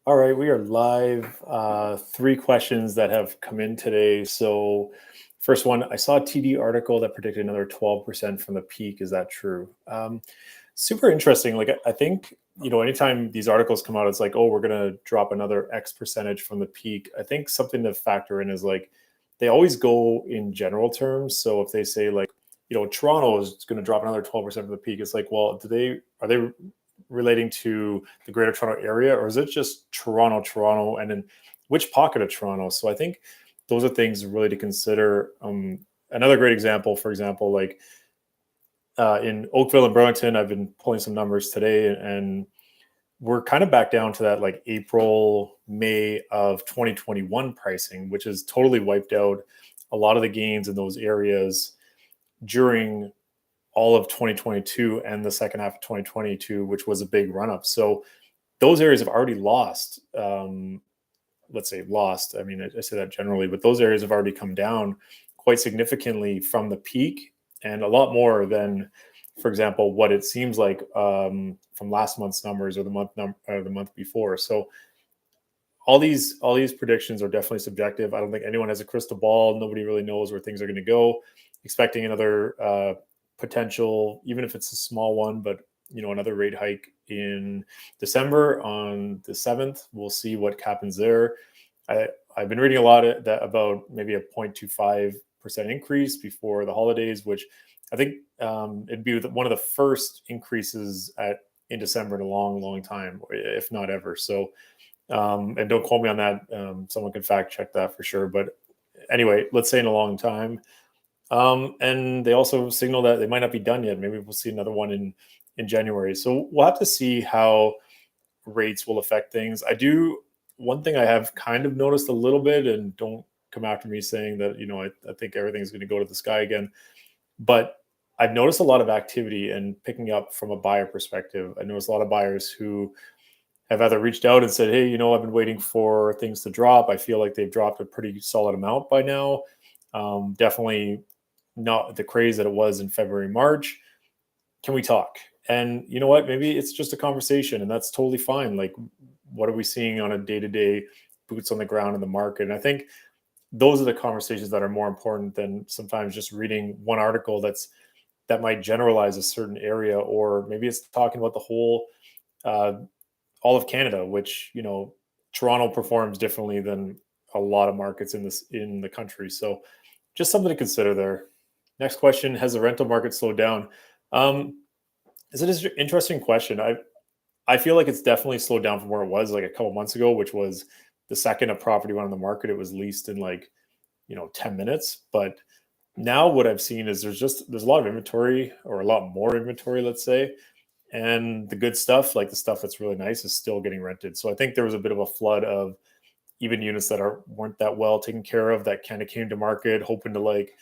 All right, we are live. Three questions that have come in today. So, first one, I saw a TD article that predicted another 12% from the peak. Is that true? Super interesting. Like, I think, anytime these articles come out, it's like, oh, we're going to drop another X percentage from the peak. I think something to factor in is like, they always go in general terms. So, if they say, like, Toronto is going to drop another 12% from the peak, it's like, well, are they relating to the Greater Toronto Area, or is it just Toronto, and then which pocket of Toronto? So I think those are things really to consider. Another great example, for example, like in Oakville and Burlington, I've been pulling some numbers today, and we're kind of back down to that like April, May of 2021 pricing, which has totally wiped out a lot of the gains in those areas during all of 2022 and the second half of 2022, which was a big run up. So those areas have already lost. Let's say lost. I mean, I say that generally, but those areas have already come down quite significantly from the peak, and a lot more than, for example, what it seems like from last month's numbers or the month before. So all these predictions are definitely subjective. I don't think anyone has a crystal ball. Nobody really knows where things are going to go. Expecting another potential, even if it's a small one, but another rate hike in December on the 7th. We'll see what happens there. I've been reading a lot about maybe a 0.25% increase before the holidays, which I think it'd be one of the first increases in December in a long, long time, if not ever. So, and don't quote me on that. Someone can fact check that for sure. But anyway, let's say in a long time. And they also signal that they might not be done yet. Maybe we'll see another one in January. So we'll have to see how rates will affect things. One thing I have kind of noticed a little bit, and don't come after me saying that, I think everything's going to go to the sky again, but I've noticed a lot of activity and picking up from a buyer perspective. I noticed a lot of buyers who have either reached out and said, hey, I've been waiting for things to drop. I feel like they've dropped a pretty solid amount by now. Definitely not the craze that it was in February, March. Can we talk? And you know what? Maybe it's just a conversation, and that's totally fine. Like, what are we seeing on a day-to-day, boots on the ground in the market? And I think those are the conversations that are more important than sometimes just reading one article that might generalize a certain area, or maybe it's talking about the whole all of Canada, which Toronto performs differently than a lot of markets in the country. So just something to consider there. Next question: has the rental market slowed down? It's an interesting question. I feel like it's definitely slowed down from where it was like a couple months ago, which was the second a property went on the market, it was leased in like 10 minutes. But now what I've seen is there's a lot of inventory, or a lot more inventory, let's say, and the good stuff, like the stuff that's really nice, is still getting rented. So I think there was a bit of a flood of even units that weren't that well taken care of, that kind of came to market hoping to like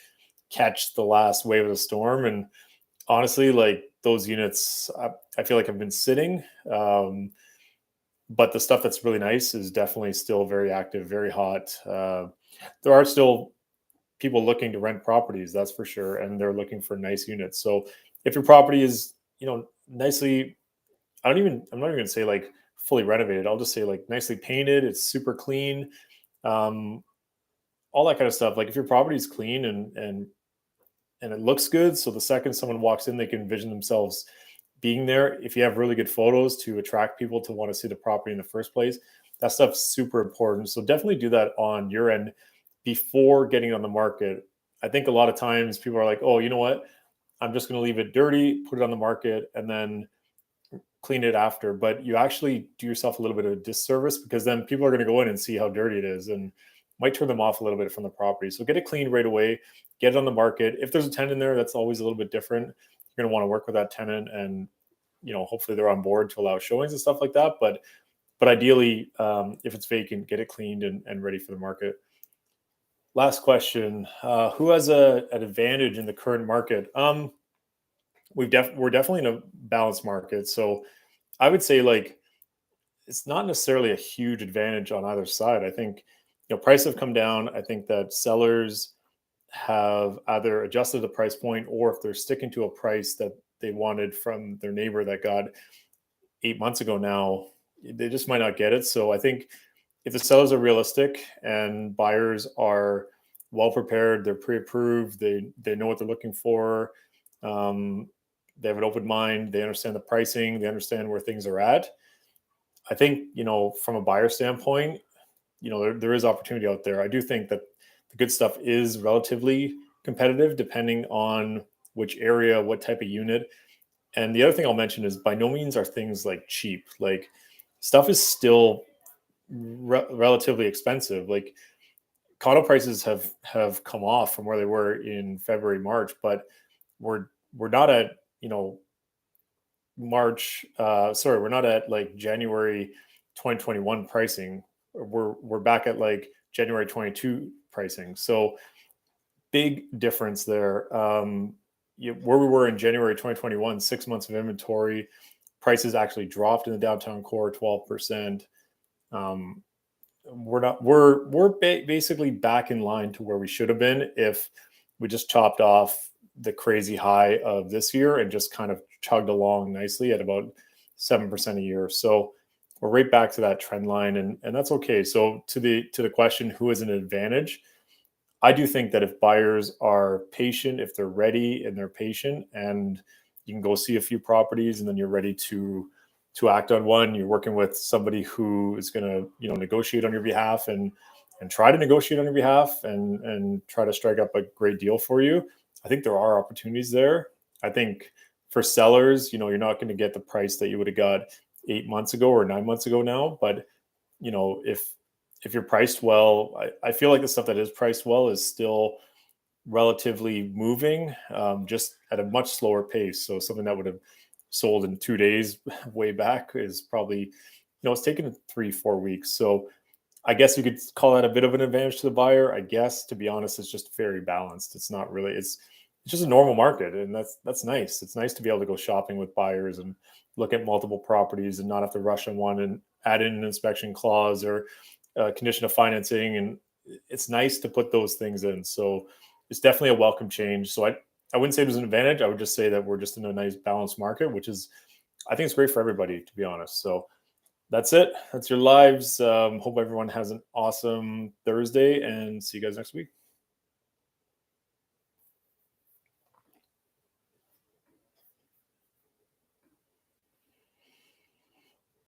catch the last wave of the storm. And honestly, like those units, I feel like have been sitting. But the stuff that's really nice is definitely still very active, very hot. There are still people looking to rent properties, that's for sure, and they're looking for nice units. So if your property is, nicely, I'm not even gonna say like fully renovated. I'll just say like nicely painted. It's super clean, um, all that kind of stuff. Like if your property is clean and it looks good, so the second someone walks in, they can envision themselves being there. If you have really good photos to attract people to want to see the property in the first place, that stuff's super important. So definitely do that on your end before getting on the market. I think a lot of times people are like, oh, you know what? I'm just going to leave it dirty, put it on the market, and then clean it after. But you actually do yourself a little bit of a disservice, because then people are going to go in and see how dirty it is and might turn them off a little bit from the property. So get it cleaned right away, get it on the market. If there's a tenant in there, that's always a little bit different. You're going to want to work with that tenant, and hopefully they're on board to allow showings and stuff like that. But ideally, if it's vacant, get it cleaned and ready for the market. Last question: who has an advantage in the current market? We're definitely in a balanced market, so I would say like it's not necessarily a huge advantage on either side. I think prices have come down. I think that sellers have either adjusted the price point, or if they're sticking to a price that they wanted from their neighbor that got 8 months ago now, they just might not get it. So I think if the sellers are realistic and buyers are well prepared, they're pre-approved, they know what they're looking for, um, they have an open mind, they understand the pricing, they understand where things are at. I think, from a buyer standpoint, there is opportunity out there. I do think that the good stuff is relatively competitive depending on which area, what type of unit. And the other thing I'll mention is by no means are things like cheap. Like stuff is still relatively expensive. Like condo prices have come off from where they were in February, March, but we're not at, we're not at like January 2021 pricing. We're back at like January 22 pricing. So big difference there. Where we were in January 2021, 6 months of inventory, prices actually dropped in the downtown core 12%. Um, we're basically back in line to where we should have been if we just chopped off the crazy high of this year and just kind of chugged along nicely at about 7% a year. So we're right back to that trend line, and that's okay. So to the question, who is an advantage? I do think that if buyers are patient, if they're ready and they're patient, and you can go see a few properties, and then you're ready to act on one, you're working with somebody who is going to negotiate on your behalf and try to negotiate on your behalf and try to strike up a great deal for you. I think there are opportunities there. I think for sellers, you're not going to get the price that you would have got 8 months ago or 9 months ago now, but if you're priced well, I feel like the stuff that is priced well is still relatively moving, just at a much slower pace. So something that would have sold in 2 days way back is probably, it's taken 3-4 weeks. So I guess you could call that a bit of an advantage to the buyer. I guess, to be honest, it's just very balanced. It's not really, it's just a normal market. And that's nice. It's nice to be able to go shopping with buyers and look at multiple properties and not have to rush on one and add in an inspection clause or condition of financing. And it's nice to put those things in. So it's definitely a welcome change. So I wouldn't say there's an advantage. I would just say that we're just in a nice balanced market, which is, I think it's great for everybody, to be honest. So that's it. That's your lives. Hope everyone has an awesome Thursday and see you guys next week.